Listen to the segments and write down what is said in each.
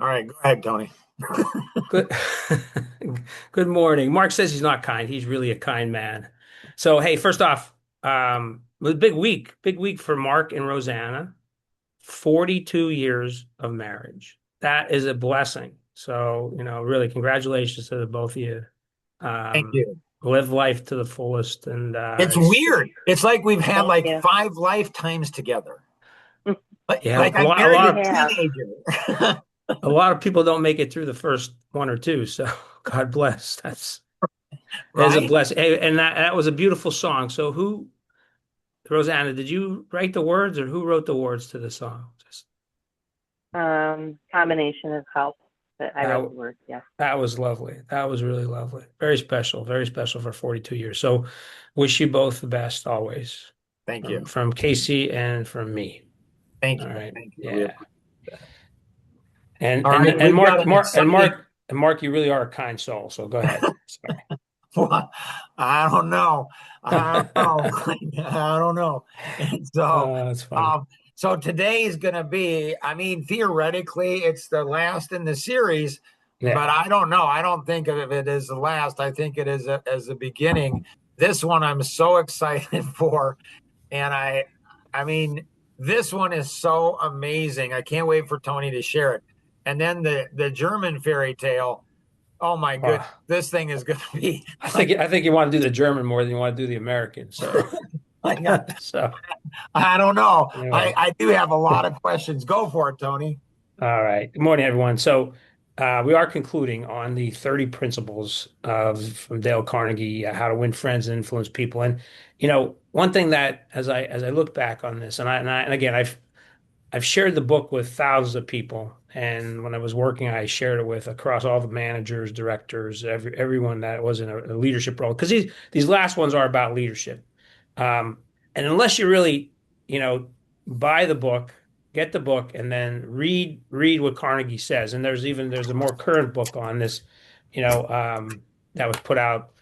All right, go ahead, Tony. Good. Good morning. Mark says he's not kind. He's really a kind man. So, hey, first off, it was a big week for Mark and Rosanna. 42 years of marriage. That is a blessing. So, really congratulations to the both of you. Thank Um, you. Live life to the fullest. And It's it's, weird. It's like we've had Thank like you. 5 lifetimes together. yeah, Like a I lot, a married We a lot have. teenager. a lot of people don't make it through the first one or two. So God bless. That's a Right? blessing. Hey, and that was a beautiful song. So Rosanna, did you write the words or who wrote the words to the song? Just Combination of help, but I wrote that the words. Yes. that was lovely. That was really lovely. Very special for 42 years. So wish you both the best always. Thank you. From Casey and from me. Thank All you. right. Thank you. We Yeah. appreciate that. And All and right, and we've got Mark, an Mark and exciting. Mark and Mark, you really are a kind soul. So go ahead. Sorry. I don't know. I don't know. I don't know. And so, That's funny. um, so today is going to be, I mean, theoretically, it's the last in the series, Yeah. but I don't know. I don't think of it as the last. I think it is as the beginning. This one I'm so excited for. And I mean, this one is so amazing. I can't wait for Tony to share it. And then the German fairy tale. Oh my Uh, goodness, this thing is going to be I think like, I think you want to do the German more than you want to do the American. So like so I don't know. I, anyway. I do have a lot of questions. Go for it, Tony. All right. Good morning, everyone. So, we are concluding on the 30 principles of from Dale Carnegie, How to Win Friends and Influence People. And one thing that as I look back on this, and again, I've shared the book with thousands of people, and when I was working, I shared it with across all the managers, directors, everyone that was in a leadership role, because these last ones are about leadership. Um, and unless you really, you know, buy the book, get the book, and then read what Carnegie says. And there's a more current book on this, that was put out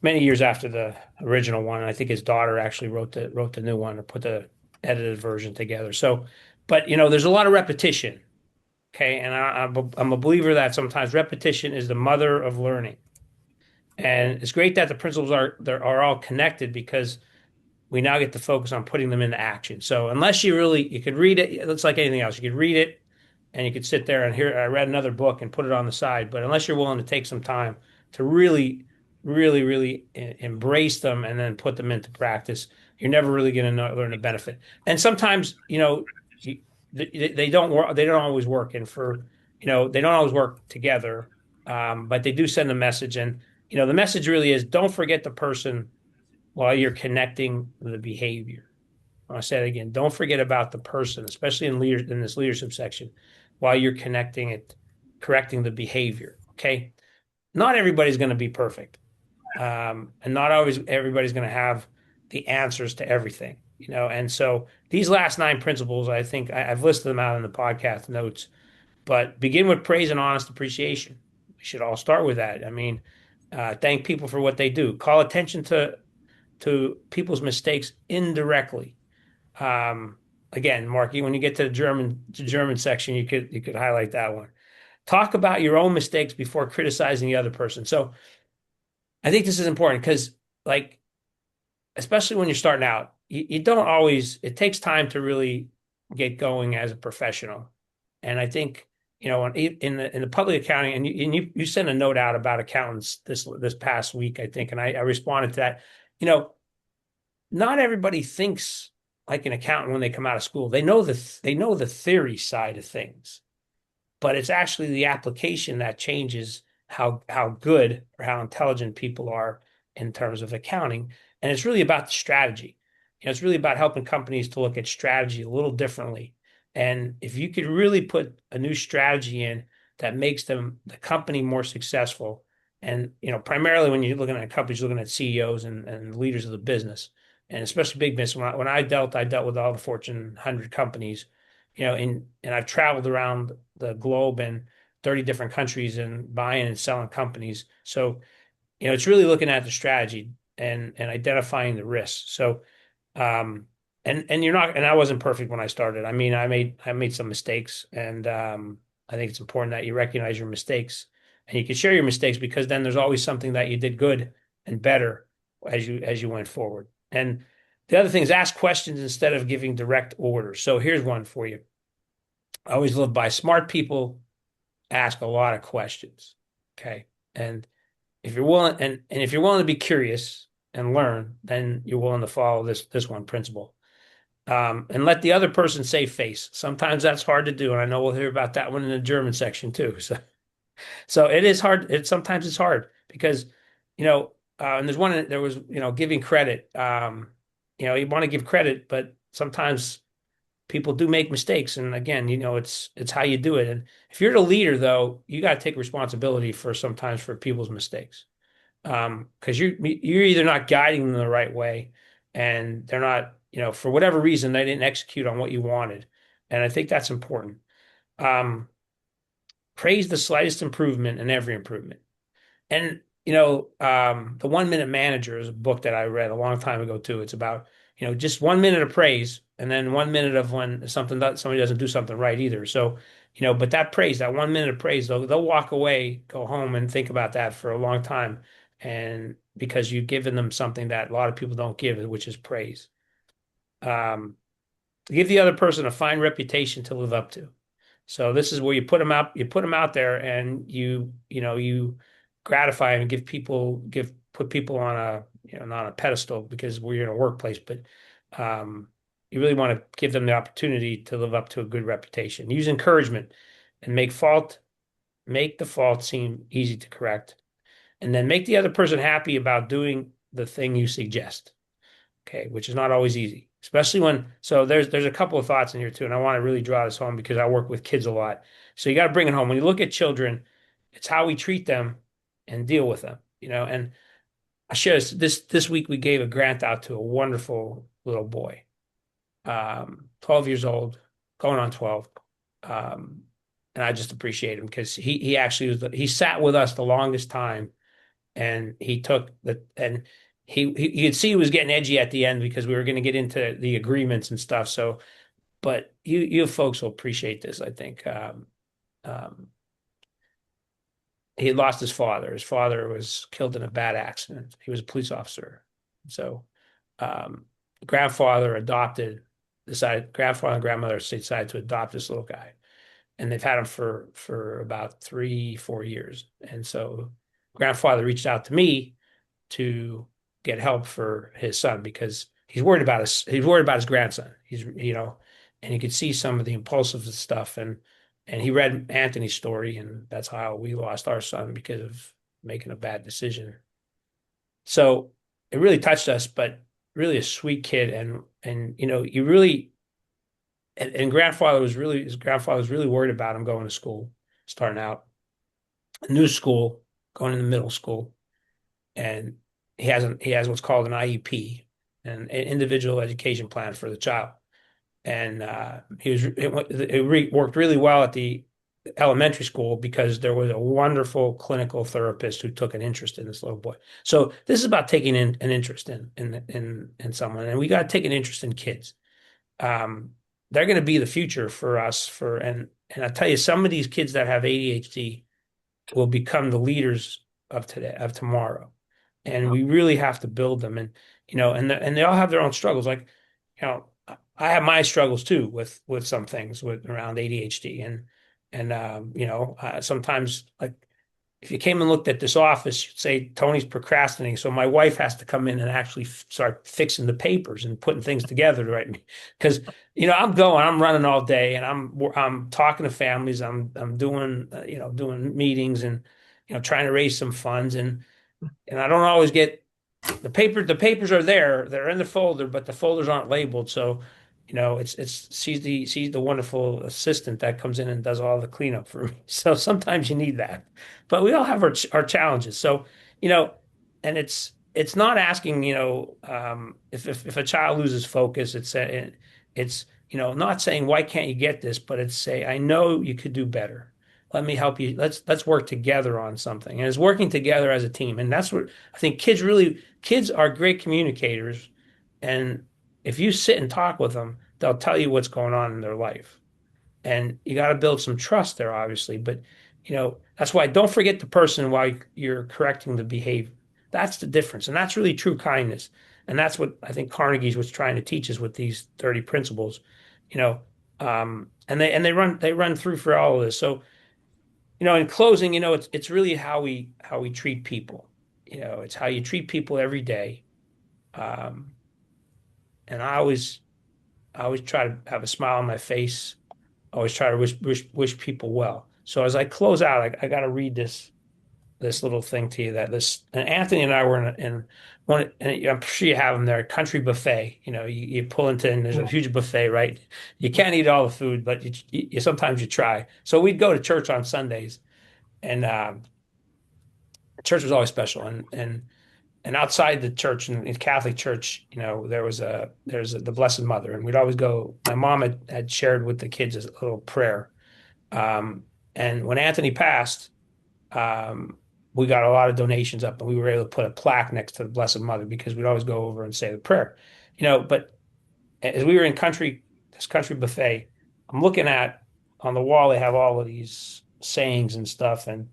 many years after the original one. And I think his daughter actually wrote the new one or put the edited version together. So, but there's a lot of repetition. Okay, and I'm a believer that sometimes repetition is the mother of learning. And it's great that the principles are all connected because we now get to focus on putting them into action. So unless you could read it, it's like anything else. You could read it and you could sit there and I read another book and put it on the side. But unless you're willing to take some time to really, really, really embrace them and then put them into practice, you're never really going to learn the benefit. And sometimes, they don't work. They don't always work. And they don't always work together. But they do send a message. And, the message really is don't forget the person while you're connecting the behavior. I'll say it again. Don't forget about the person, especially in this leadership section, while you're correcting the behavior. Okay. Not everybody's going to be perfect. And not always everybody's going to have the answers to everything, And so these last nine principles, I think I've listed them out in the podcast notes, but begin with praise and honest appreciation. We should all start with that. I mean, thank people for what they do. Call attention to people's mistakes indirectly. Again, Marky, when you get to the German section, you could highlight that one. Talk about your own mistakes before criticizing the other person. So I think this is important because, like, especially when you're starting out, you don't always. It takes time to really get going as a professional, and I think in the public accounting, and you sent a note out about accountants this past week, I think, and I responded to that. You know, not everybody thinks like an accountant when they come out of school. They know the theory side of things, but it's actually the application that changes how good or how intelligent people are in terms of accounting. And it's really about the strategy. It's really about helping companies to look at strategy a little differently. And if you could really put a new strategy in that makes the company more successful, and primarily when you're looking at companies, you're looking at CEOs and leaders of the business, and especially big business. When I dealt with all the Fortune 100 companies, and I've traveled around the globe in 30 different countries and buying and selling companies. So, it's really looking at the strategy and identifying the risks. So, and you're not, and I wasn't perfect when I started. I mean, I made some mistakes, and I think it's important that you recognize your mistakes and you can share your mistakes because then there's always something that you did good and better as you went forward. And the other thing is ask questions instead of giving direct orders. So here's one for you. I always live by smart people ask a lot of questions. Okay. And if you're willing and if you're willing to be curious and learn, then you're willing to follow this one principle. And let the other person save face. Sometimes that's hard to do, and I know we'll hear about that one in the German section too. So it is hard. Sometimes it's hard because, and there was, giving credit. You want to give credit, but sometimes people do make mistakes. And again, it's how you do it. And if you're the leader, though, you got to take responsibility for sometimes for people's mistakes. Because you're either not guiding them the right way, and they're not, for whatever reason, they didn't execute on what you wanted. And I think that's important. Praise the slightest improvement and every improvement. And the 1 Minute Manager is a book that I read a long time ago too. It's about, just 1 minute of praise and then 1 minute of when somebody doesn't do something right either. So, but that praise, that 1 minute of praise, they'll walk away, go home and think about that for a long time. And because you've given them something that a lot of people don't give, which is praise. Give the other person a fine reputation to live up to. So this is where you put them out there and you gratify and put people on not on a pedestal because we're in a workplace, but you really want to give them the opportunity to live up to a good reputation. Use encouragement and make the fault seem easy to correct. And then make the other person happy about doing the thing you suggest. Okay, which is not always easy, especially so there's a couple of thoughts in here too, and I want to really draw this home because I work with kids a lot. So you got to bring it home. When you look at children, it's how we treat them and deal with them, and I share this week we gave a grant out to a wonderful little boy, 12 years old, going on 12. And I just appreciate him because he actually he sat with us the longest time, and he took and you could see he was getting edgy at the end because we were going to get into the agreements and stuff. So, but you folks will appreciate this, I think. He had lost his father. His father was killed in a bad accident. He was a police officer. So, grandfather and grandmother decided to adopt this little guy, and they've had him for about 3-4 years. And so, grandfather reached out to me to get help for his son because he's worried about his grandson. And you could see some of the impulsive stuff, and he read Anthony's story, and that's how we lost our son because of making a bad decision. So it really touched us, but really a sweet kid, and you really and his grandfather was really worried about him going to school, starting out a new school, going into middle school, and he has what's called an IEP, an individual education plan for the child. And it worked really well at the elementary school because there was a wonderful clinical therapist who took an interest in this little boy. So this is about taking an interest in someone, and we got to take an interest in kids. They're going to be the future for us. And I tell you, some of these kids that have ADHD will become the leaders of tomorrow. And we really have to build them, and they all have their own struggles. Like, I have my struggles too with some things around ADHD, and sometimes, like, if you came and looked at this office, you'd say Tony's procrastinating. So my wife has to come in and actually start fixing the papers and putting things together to write me, because I'm running all day, and I'm talking to families, I'm doing doing meetings, and trying to raise some funds, and I don't always get the paper. The papers are there; they're in the folder, but the folders aren't labeled. So, she's the wonderful assistant that comes in and does all the cleanup for me. So sometimes you need that, but we all have our challenges. So, and it's not asking, if a child loses focus, it's not saying why can't you get this, but it's say I know you could do better. Let me help you. Let's work together on something. And it's working together as a team. And that's what I think kids are great communicators. And if you sit and talk with them, they'll tell you what's going on in their life. And you got to build some trust there, obviously. But, that's why don't forget the person while you're correcting the behavior. That's the difference. And that's really true kindness. And that's what I think Carnegie's was trying to teach us with these 30 principles, you know. And they run through for all of this. So, in closing, it's really how we treat people. It's how you treat people every day. Um, and I always try to have a smile on my face. I always try to wish people well. So as I close out, I got to read this little thing to you and Anthony and I were in one, and I'm sure you have them there, country buffet. You pull into, and there's a huge buffet, right? You can't eat all the food, but you sometimes you try. So we'd go to church on Sundays, and church was always special. And outside the church, in Catholic church, there's the Blessed Mother, and we'd always go. My mom had shared with the kids a little prayer, and when Anthony passed, we got a lot of donations up, and we were able to put a plaque next to the Blessed Mother because we'd always go over and say the prayer, But as we were in this country buffet, I'm looking at on the wall. They have all of these sayings and stuff, and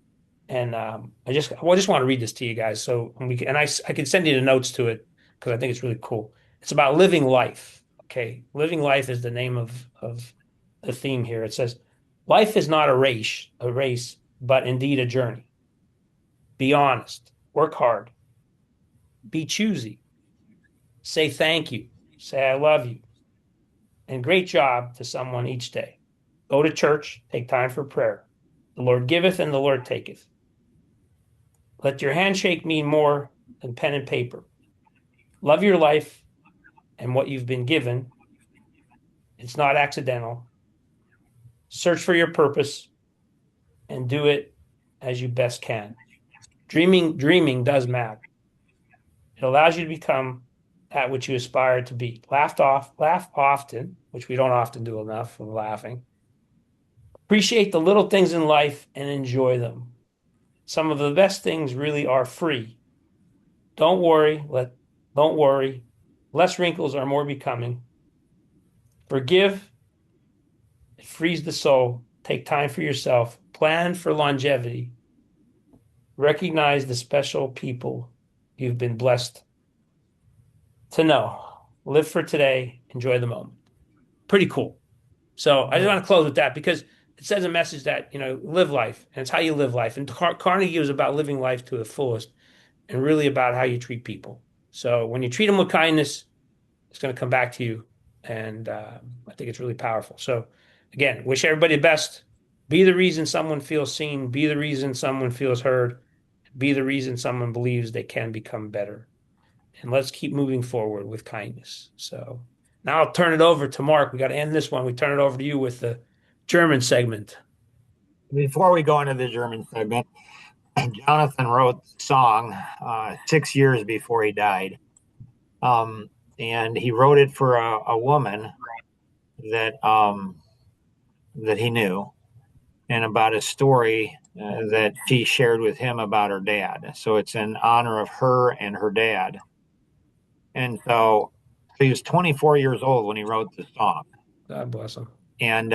I just want to read this to you guys. So I can send you the notes to it because I think it's really cool. It's about living life. Okay, living life is the name of the theme here. It says, "Life is not a race, but indeed a journey. Be honest, work hard, be choosy, say thank you, say I love you, and great job to someone each day. Go to church, take time for prayer. The Lord giveth and the Lord taketh. Let your handshake mean more than pen and paper. Love your life and what you've been given. It's not accidental. Search for your purpose and do it as you best can. Dreaming does matter. It allows you to become that which you aspire to be. Laugh often, which we don't often do enough of laughing. Appreciate the little things in life and enjoy them. Some of the best things really are free. Don't worry. Less wrinkles are more becoming. Forgive. It frees the soul. Take time for yourself. Plan for longevity. Recognize the special people you've been blessed to know. Live for today. Enjoy the moment." Pretty cool. So I just want to close with that because it says a message that, live life, and it's how you live life. And Carnegie was about living life to the fullest and really about how you treat people. So when you treat them with kindness, it's going to come back to you. And I think it's really powerful. So again, wish everybody the best. Be the reason someone feels seen. Be the reason someone feels heard. Be the reason someone believes they can become better. And let's keep moving forward with kindness. So now I'll turn it over to Mark. We got to end this one. We turn it over to you with the German segment. Before we go into the German segment, Jonathan wrote the song 6 years before he died. And he wrote it for a woman that he knew, and about a story that she shared with him about her dad. So it's in honor of her and her dad. And so he was 24 years old when he wrote the song. God bless him. And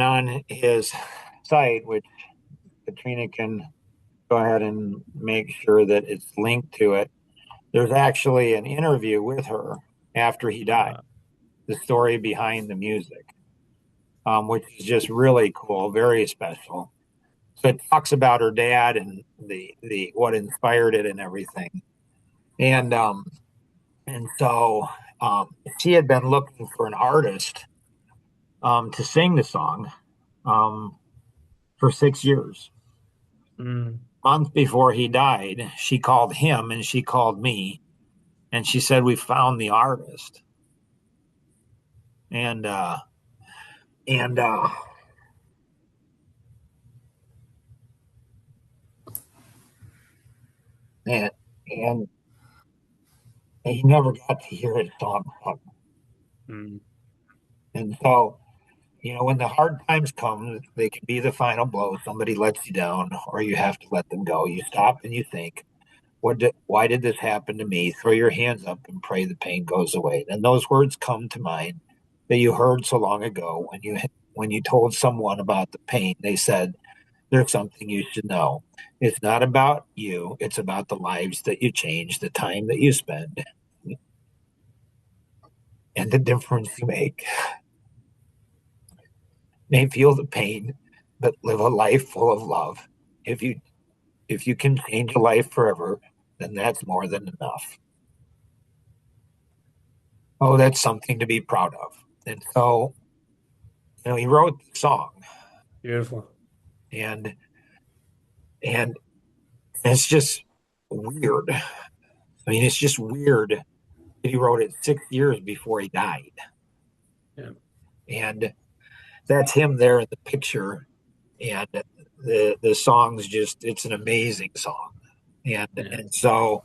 on his site, which Katrina can go ahead and make sure that it's linked to it, there's actually an interview with her after he died. The story behind the music, which is just really cool, very special. So it talks about her dad and the what inspired it and everything. And so she had been looking for an artist to sing the song for 6 years. Month before he died, she called him and she called me, and she said, "We found the artist." And he never got to hear his song. And so, when the hard times come, they can be the final blow. Somebody lets you down, or you have to let them go. You stop and you think, why did this happen to me? Throw your hands up and pray the pain goes away. And those words come to mind that you heard so long ago when you told someone about the pain, they said, there's something you should know. It's not about you. It's about the lives that you change, the time that you spend, and the difference you make. May feel the pain, but live a life full of love. If you can change a life forever, then that's more than enough. Oh, that's something to be proud of. And so, he wrote the song, Beautiful. and and it's just weird. I mean, it's just weird that he wrote it 6 years before he died. Yeah. And that's him there in the picture. And the song's just, it's an amazing song. And Yeah. and so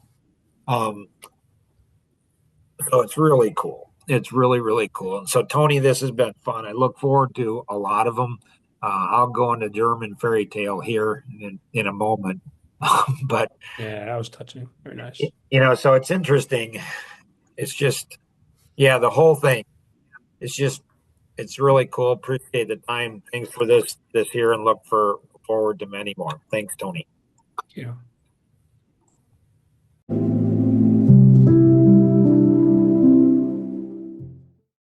it's really cool. It's really, really cool. And so, Tony, this has been fun. I look forward to a lot of them. I'll go into German fairy tale here in a moment. But, Yeah, that was touching. Very nice. so it's interesting. It's just, yeah, the whole thing. It's really cool. Appreciate the time. Thanks for this here, and look forward to many more. Thanks, Tony. Thank you.